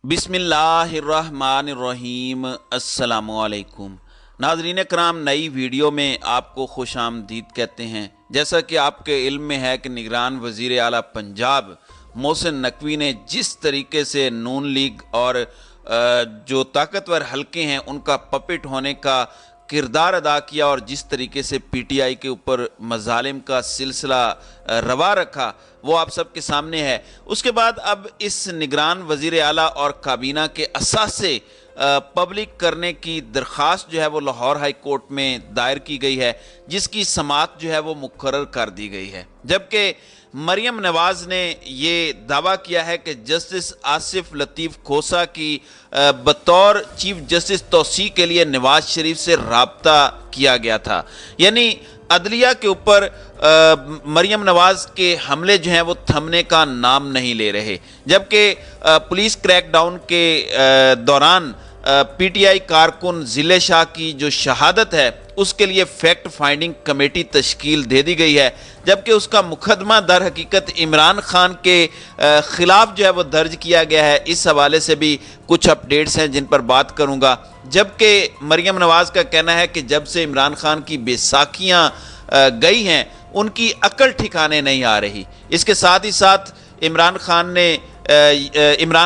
बिस्मिल्लाहिर्रहमानिर्रहीम। अस्सलामुअलैकुम नाज़रीन कराम, नई वीडियो में आपको खुश आमदीद कहते हैं। जैसा कि आपके इल्म में है कि निगरान वज़ीर आला पंजाब मोहसिन नकवी ने जिस तरीके से नून लीग और जो ताकतवर हलके हैं उनका पपेट होने का किरदार अदा किया और जिस तरीके से पीटीआई के ऊपर मजालिम का सिलसिला रवा रखा, वो आप सबके सामने है। उसके बाद अब इस निगरान वज़ीर आला और काबीना के असासे पब्लिक करने की दरख्वास्त जो है वो लाहौर हाई कोर्ट में दायर की गई है, जिसकी समाअत जो है वो मुकर्रर कर दी गई है। जबकि मरियम नवाज़ ने ये दावा किया है कि जस्टिस आसिफ लतीफ़ खोसा की बतौर चीफ जस्टिस तौसीक़ के लिए नवाज शरीफ से राब्ता किया गया था। यानी अदलिया के ऊपर मरियम नवाज़ के हमले जो हैं वो थमने का नाम नहीं ले रहे। जबकि पुलिस क्रैकडाउन के दौरान पीटीआई कारकुन ज़िले शाह की जो शहादत है उसके लिए फैक्ट फाइंडिंग कमेटी तश्कील दे दी गई है। जबकि उसका मुकदमा दर हकीकत इमरान खान के ख़िलाफ़ जो है वो दर्ज किया गया है। इस हवाले से भी कुछ अपडेट्स हैं जिन पर बात करूँगा। जबकि मरियम नवाज़ का कहना है कि जब से इमरान खान की बैसाखियाँ गई हैं उनकी अकल ठिकाने नहीं आ रही। इसके साथ ही साथ इमरान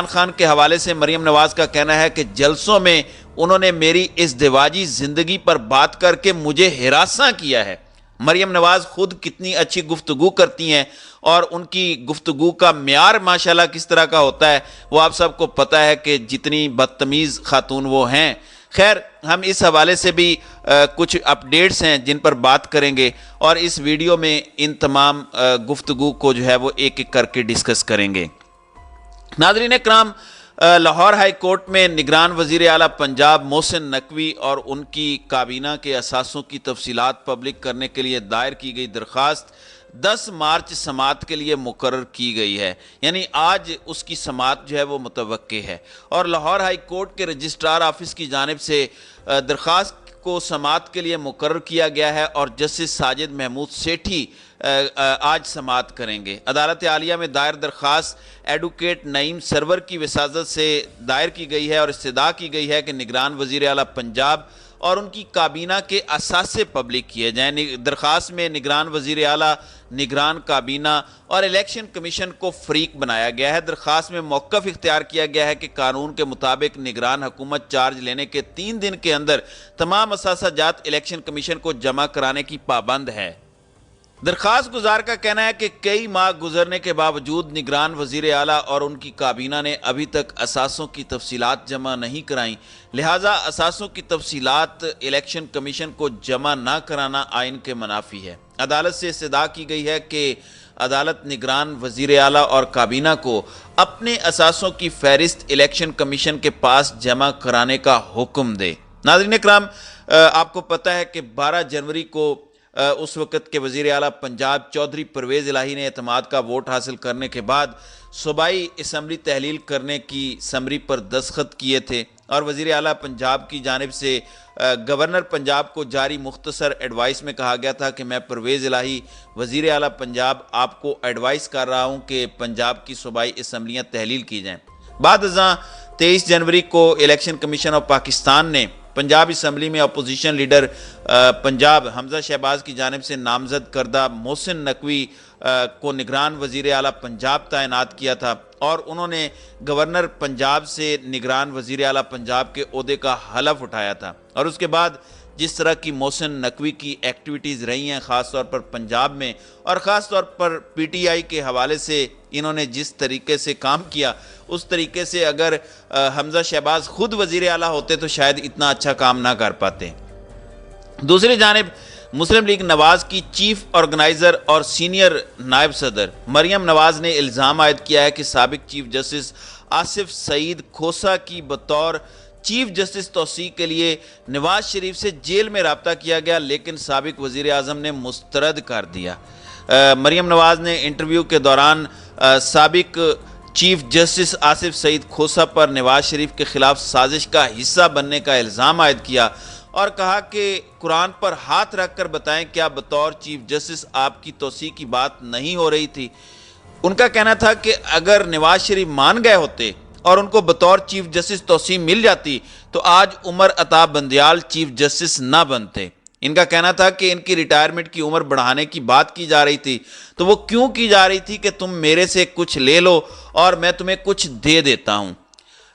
खान के हवाले से मरियम नवाज़ का कहना है कि जलसों में उन्होंने मेरी इस दिवाजी ज़िंदगी पर बात करके मुझे हिरासा किया है। मरियम नवाज़ खुद कितनी अच्छी गुफ्तगू करती हैं और उनकी गुफ्तगू का म्यार माशाल्लाह किस तरह का होता है वो आप सबको पता है कि जितनी बदतमीज़ खातून वो हैं। खैर, हम इस हवाले से भी कुछ अपडेट्स हैं जिन पर बात करेंगे और इस वीडियो में इन तमाम गुफ्तगू को जो है वो एक एक करके डिस्कस करेंगे। नाज़रीन कराम, लाहौर हाई कोर्ट में निगरान वज़ीर आला पंजाब मोहसिन नकवी और उनकी काबीना के असासों की तफसीलात पब्लिक करने के लिए दायर की गई दरख्वास्त 10 मार्च समाअत के लिए मुकर्रर की गई है। यानी आज उसकी समाअत जो है वो मुतवक्के है और लाहौर हाई कोर्ट के रजिस्ट्रार ऑफिस की जानिब से दरख्वास्त को समाअत के लिए मुकर्रर किया गया है और जस्टिस साजिद महमूद सेठी आज समाअत करेंगे। अदालत आलिया में दायर दरख्वास्त एडवोकेट नईम सरवर की वसाजत से दायर की गई है और इस्तदा की गई है कि निगरान वज़ीर आला पंजाब और उनकी काबीना के असासे पब्लिक किए जाएँ। दरख्वास्त में निगरान वज़ीर आला, निगरान काबीना और इलेक्शन कमीशन को फरीक बनाया गया है। दरख्वास्त में मौक़िफ़ इख्तियार किया गया है कि कानून के मुताबिक निगरान हुकूमत चार्ज लेने के 3 दिन के अंदर तमाम असासाजात इलेक्शन कमीशन को जमा कराने की पाबंद है। दरख्वास्त गुजार का कहना है कि कई माह गुजरने के बावजूद निगरान वज़ीर आला और उनकी काबीना ने अभी तक असासों की तफसीलात जमा नहीं कराई, लिहाजा असासों की तफसीलात इलेक्शन कमीशन को जमा ना कराना आइन के मुनाफी है। अदालत से इस्तदा की गई है कि अदालत निगरान वज़ीर आला और काबीना को अपने असासों की फहरिस्त इलेक्शन कमीशन के पास जमा कराने का हुक्म दे। नाज़रीन कराम, आपको पता है कि 12 जनवरी को उस वक़्त के वज़ीर आला पंजाब चौधरी परवेज़ इलाही ने एतमाद का वोट हासिल करने के बाद सूबाई असम्बली तहलील करने की समरी पर दस्तखत किए थे और वज़ीर आला पंजाब की जानिब से गवर्नर पंजाब को जारी मुख्तसर एडवाइस में कहा गया था कि मैं परवेज़ इलाही वज़ीर आला पंजाब आपको एडवाइस कर रहा हूँ कि पंजाब की सूबाई असम्बलियाँ तहलील की जाएँ। बाद अज़ां 23 जनवरी को इलेक्शन कमीशन ऑफ पाकिस्तान ने पंजाब असम्बली में अपोजिशन लीडर पंजाब हमजा शहबाज की जानिब से नामजद करदा मोहसिन नकवी को निगरान वज़ीर आला पंजाब तैनात किया था और उन्होंने गवर्नर पंजाब से निगरान वज़ीर आला पंजाब के ओहदे का हलफ उठाया था। और उसके बाद जिस तरह की मोहसिन नकवी की एक्टिविटीज़ रही हैं ख़ास तौर पर पंजाब में और ख़ास तौर पर पीटीआई के हवाले से इन्होंने जिस तरीके से काम किया, उस तरीके से अगर हमजा शहबाज खुद वज़ीर आला होते तो शायद इतना अच्छा काम ना कर पाते। दूसरी जानिब मुस्लिम लीग नवाज़ की चीफ ऑर्गेनाइज़र और सीनियर नायब सदर मरियम नवाज़ ने इल्ज़ाम आयद किया है कि साबिक चीफ जस्टिस आसिफ सईद खोसा की बतौर चीफ जस्टिस तौसीक़ के लिए नवाज शरीफ से जेल में राब्ता किया गया, लेकिन साबिक वज़ीर आज़म ने मुस्तरद कर दिया। मरियम नवाज़ ने इंटरव्यू के दौरान साबिक चीफ जस्टिस आसिफ सईद खोसा पर नवाज शरीफ के ख़िलाफ़ साजिश का हिस्सा बनने का इल्ज़ाम आयद किया और कहा कि कुरान पर हाथ रख कर बताएं क्या बतौर चीफ जस्टिस आपकी तौसीक़ की बात नहीं हो रही थी। उनका कहना था कि अगर नवाज शरीफ मान गए होते اور ان کو بطور چیف جسٹس توسیع مل جاتی تو آج عمر عطا بندیال چیف جسٹس نہ بنتے۔ ان کا کہنا تھا کہ ان کی ریٹائرمنٹ کی عمر بڑھانے کی بات کی جا رہی تھی، تو وہ کیوں کی جا رہی تھی کہ تم میرے سے کچھ لے لو اور میں تمہیں کچھ دے دیتا ہوں۔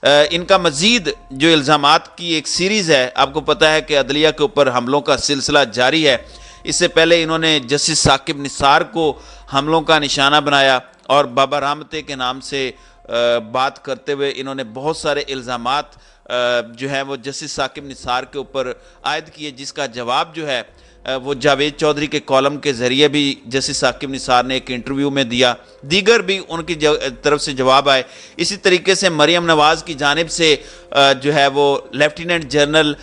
ان کا مزید جو الزامات کی ایک سیریز ہے، آپ کو پتہ ہے کہ عدلیہ کے اوپر حملوں کا سلسلہ جاری ہے۔ اس سے پہلے انہوں نے جسٹس ثاقب نثار کو حملوں کا نشانہ بنایا اور بابا رحمتے کے نام سے بات کرتے ہوئے انہوں نے بہت سارے الزامات جو ہے وہ جسٹس ثاقب نثار کے اوپر عائد کیے، جس کا جواب جو ہے وہ جاوید چودھری کے کالم کے ذریعے بھی جسٹس ثاقب نثار نے ایک انٹرویو میں دیا، دیگر بھی ان کی طرف سے جواب آئے۔ اسی طریقے سے مریم نواز کی جانب سے جو ہے وہ لیفٹیننٹ جنرل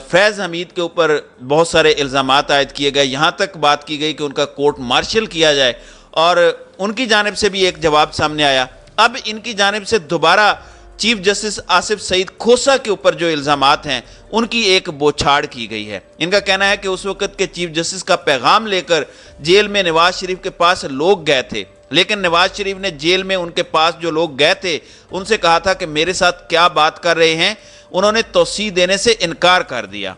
فیض حمید کے اوپر بہت سارے الزامات عائد کیے گئے، یہاں تک بات کی گئی کہ ان کا کورٹ مارشل کیا جائے، اور ان کی جانب سے بھی ایک جواب سامنے آیا۔ اب ان کی جانب سے دوبارہ چیف جسٹس آصف سعید کھوسہ کے اوپر جو الزامات ہیں ان کی ایک بوچھاڑ کی گئی ہے۔ ان کا کہنا ہے کہ اس وقت کے چیف جسٹس کا پیغام لے کر جیل میں نواز شریف کے پاس لوگ گئے تھے، لیکن نواز شریف نے جیل میں ان کے پاس جو لوگ گئے تھے ان سے کہا تھا کہ میرے ساتھ کیا بات کر رہے ہیں، انہوں نے توسیع دینے سے انکار کر دیا۔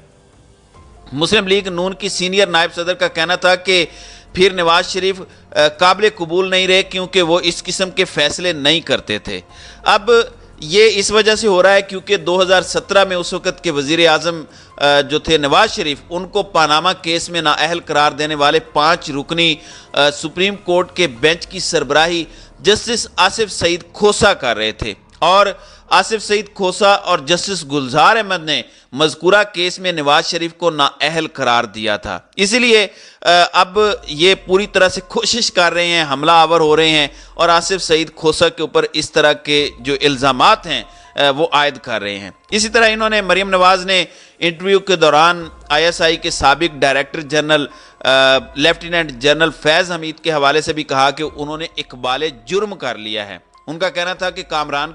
مسلم لیگ نون کی سینئر نائب صدر کا کہنا تھا کہ پھر نواز شریف قابل قبول نہیں رہے کیونکہ وہ اس قسم کے فیصلے نہیں کرتے تھے۔ اب یہ اس وجہ سے ہو رہا ہے کیونکہ 2017 میں اس وقت کے وزیر اعظم جو تھے نواز شریف، ان کو پاناما کیس میں نااہل قرار دینے والے 5 رکنی سپریم کورٹ کے بینچ کی سربراہی جسٹس آصف سعید کھوسہ کر رہے تھے، اور آصف سعید کھوسہ اور جسٹس گلزار احمد نے مذکورہ کیس میں نواز شریف کو نااہل قرار دیا تھا۔ اسی لیے اب یہ پوری طرح سے کوشش کر رہے ہیں، حملہ آور ہو رہے ہیں اور آصف سعید کھوسہ کے اوپر اس طرح کے جو الزامات ہیں وہ عائد کر رہے ہیں۔ اسی طرح انہوں نے مریم نواز نے انٹرویو کے دوران ISI کے سابق ڈائریکٹر جنرل لیفٹیننٹ جنرل فیض حمید کے حوالے سے بھی کہا کہ انہوں نے اقبال جرم کر لیا ہے۔ ان کا کہنا تھا کہ کامران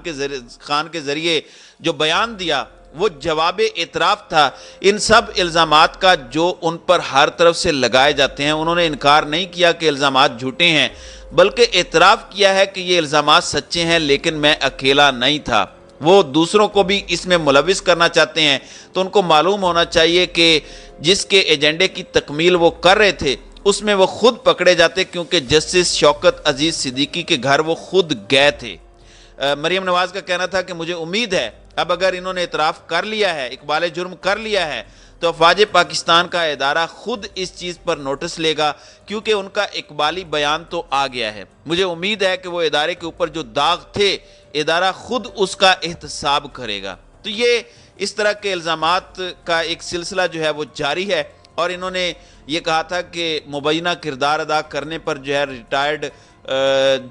خان کے ذریعے جو بیان دیا وہ جواب اعتراف تھا ان سب الزامات کا جو ان پر ہر طرف سے لگائے جاتے ہیں۔ انہوں نے انکار نہیں کیا کہ الزامات جھوٹے ہیں، بلکہ اعتراف کیا ہے کہ یہ الزامات سچے ہیں، لیکن میں اکیلا نہیں تھا، وہ دوسروں کو بھی اس میں ملوث کرنا چاہتے ہیں، تو ان کو معلوم ہونا چاہیے کہ جس کے ایجنڈے کی تکمیل وہ کر رہے تھے اس میں وہ خود پکڑے جاتے، کیونکہ جسٹس شوکت عزیز صدیقی کے گھر وہ خود گئے تھے۔ مریم نواز کا کہنا تھا کہ مجھے امید ہے اب اگر انہوں نے اعتراف کر لیا ہے، اقبال جرم کر لیا ہے، تو افواج پاکستان کا ادارہ خود اس چیز پر نوٹس لے گا، کیونکہ ان کا اقبالی بیان تو آ گیا ہے۔ مجھے امید ہے کہ وہ ادارے کے اوپر جو داغ تھے ادارہ خود اس کا احتساب کرے گا۔ تو یہ اس طرح کے الزامات کا ایک سلسلہ جو ہے وہ جاری ہے، اور انہوں نے یہ کہا تھا کہ مبینہ کردار ادا کرنے پر جو ہے ریٹائرڈ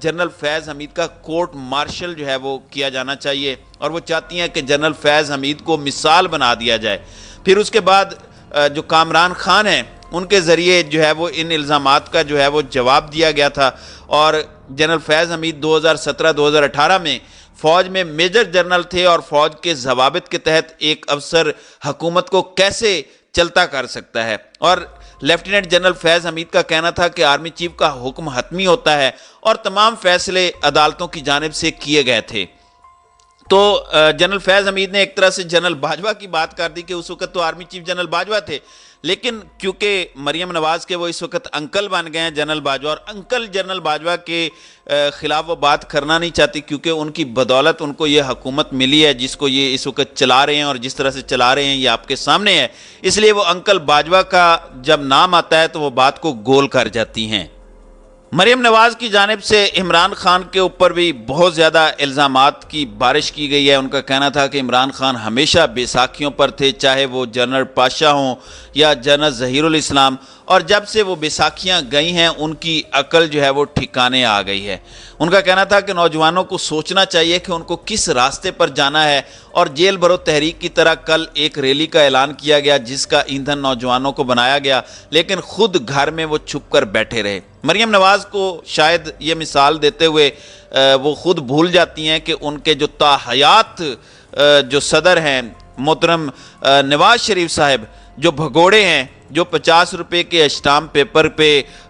جنرل فیض حمید کا کورٹ مارشل جو ہے وہ کیا جانا چاہیے، اور وہ چاہتی ہیں کہ جنرل فیض حمید کو مثال بنا دیا جائے۔ پھر اس کے بعد جو کامران خان ہیں ان کے ذریعے جو ہے وہ ان الزامات کا جو ہے وہ جواب دیا گیا تھا، اور جنرل فیض حمید 2017-2018 میں فوج میں میجر جنرل تھے، اور فوج کے ضوابط کے تحت ایک افسر حکومت کو کیسے چلتا کر سکتا ہے، اور لیفٹیننٹ جنرل فیض حمید کا کہنا تھا کہ آرمی چیف کا حکم حتمی ہوتا ہے اور تمام فیصلے عدالتوں کی جانب سے کیے گئے تھے۔ تو جنرل فیض حمید نے ایک طرح سے جنرل باجوہ کی بات کر دی کہ اس وقت تو آرمی چیف جنرل باجوہ تھے، لیکن کیونکہ مریم نواز کے وہ اس وقت انکل بن گئے ہیں جنرل باجوہ، اور انکل جنرل باجوہ کے خلاف وہ بات کرنا نہیں چاہتی، کیونکہ ان کی بدولت ان کو یہ حکومت ملی ہے جس کو یہ اس وقت چلا رہے ہیں، اور جس طرح سے چلا رہے ہیں یہ آپ کے سامنے ہے، اس لیے وہ انکل باجوہ کا جب نام آتا ہے تو وہ بات کو گول کر جاتی ہیں۔ مریم نواز کی جانب سے عمران خان کے اوپر بھی بہت زیادہ الزامات کی بارش کی گئی ہے۔ ان کا کہنا تھا کہ عمران خان ہمیشہ بیساکھیوں پر تھے، چاہے وہ جنرل پاشا ہوں یا جنرل ظہیر الاسلام، اور جب سے وہ بیساکھیاں گئی ہیں ان کی عقل جو ہے وہ ٹھکانے آ گئی ہے۔ ان کا کہنا تھا کہ نوجوانوں کو سوچنا چاہیے کہ ان کو کس راستے پر جانا ہے، اور جیل بھرو تحریک کی طرح کل ایک ریلی کا اعلان کیا گیا جس کا ایندھن نوجوانوں کو بنایا گیا، لیکن خود گھر میں وہ چھپ کر بیٹھے رہے۔ مریم نواز کو شاید یہ مثال دیتے ہوئے وہ خود بھول جاتی ہیں کہ ان کے جو تاحیات جو صدر ہیں محترم نواز شریف صاحب جو بھگوڑے ہیں، जो 50 रुपए के स्टाम्प पेपर पे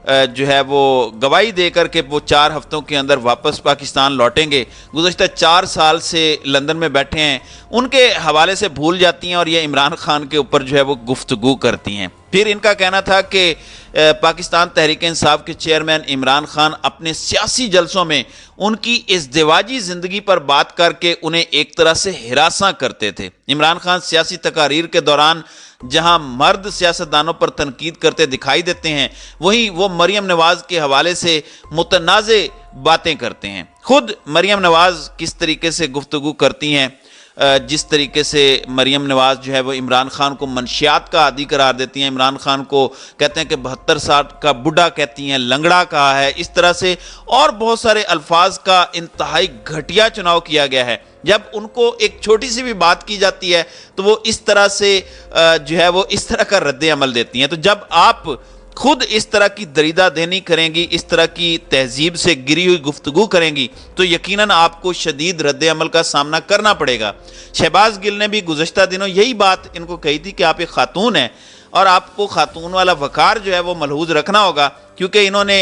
जो है वो गवाही दे कर के वो 4 हफ्तों के अंदर वापस पाकिस्तान लौटेंगे, गुज़श्ता 4 साल से लंदन में बैठे हैं, उनके हवाले से भूल जाती हैं और ये इमरान खान के ऊपर जो है वो गुफ्तगू करती हैं। फिर इनका कहना था कि पाकिस्तान तहरीक इंसाफ के चेयरमैन इमरान खान अपने सियासी जलसों में उनकी इज़्दिवाजी ज़िंदगी पर बात करके उन्हें एक तरह से हिरासा करते थे। इमरान खान सियासी तकारीर के दौरान जहां मर्द सियासतदानों पर तनकीद करते दिखाई देते हैं, वहीं वो मरियम नवाज़ के हवाले से मुतनाज़े बातें करते हैं। खुद मरियम नवाज़ किस तरीके से गुफ्तगू करती हैं, जिस तरीके से मरियम नवाज़ जो है वो इमरान खान को मनशियात का आदी करार देती हैं, इमरान खान को कहते हैं कि 72 साल का बुढ़ा कहती हैं, लंगड़ा कहा है, इस तरह से और बहुत सारे अल्फाज का इंतहाई घटिया चुनाव किया गया है। जब उनको एक छोटी सी भी बात की जाती है तो वो इस तरह से जो है वो इस तरह का रद्द अमल देती हैं। तो जब आप खुद इस तरह की दरीदा देनी करेंगी, इस तरह की तहजीब से गिरी हुई गुफ्तगू करेंगी, तो यकीनन आपको शदीद रद्द अमल का सामना करना पड़ेगा। शहबाज गिल ने भी गुज़श्ता दिनों यही बात इनको कही थी कि आप एक खातून हैं और आपको खातून वाला वक़ार जो है वो मलहूज़ रखना होगा, क्योंकि इन्होंने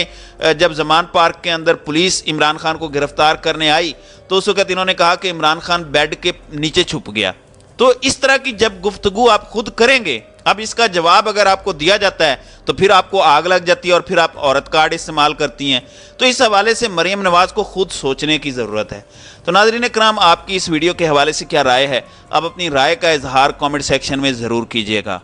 जब ज़मान पार्क के अंदर पुलिस इमरान खान को गिरफ्तार करने आई तो उस वक़्त इन्होंने कहा कि इमरान खान बेड के नीचे छुप गया। तो इस तरह की जब गुफ्तगू आप खुद करेंगे, अब इसका जवाब अगर आपको दिया जाता है तो फिर आपको आग लग जाती है और फिर आप औरत कार्ड इस्तेमाल करती हैं। तो इस हवाले से मरियम नवाज़ को खुद सोचने की ज़रूरत है। तो नाज़रीन कराम, आपकी इस वीडियो के हवाले से क्या राय है? आप अपनी राय का इजहार कमेंट सेक्शन में ज़रूर कीजिएगा।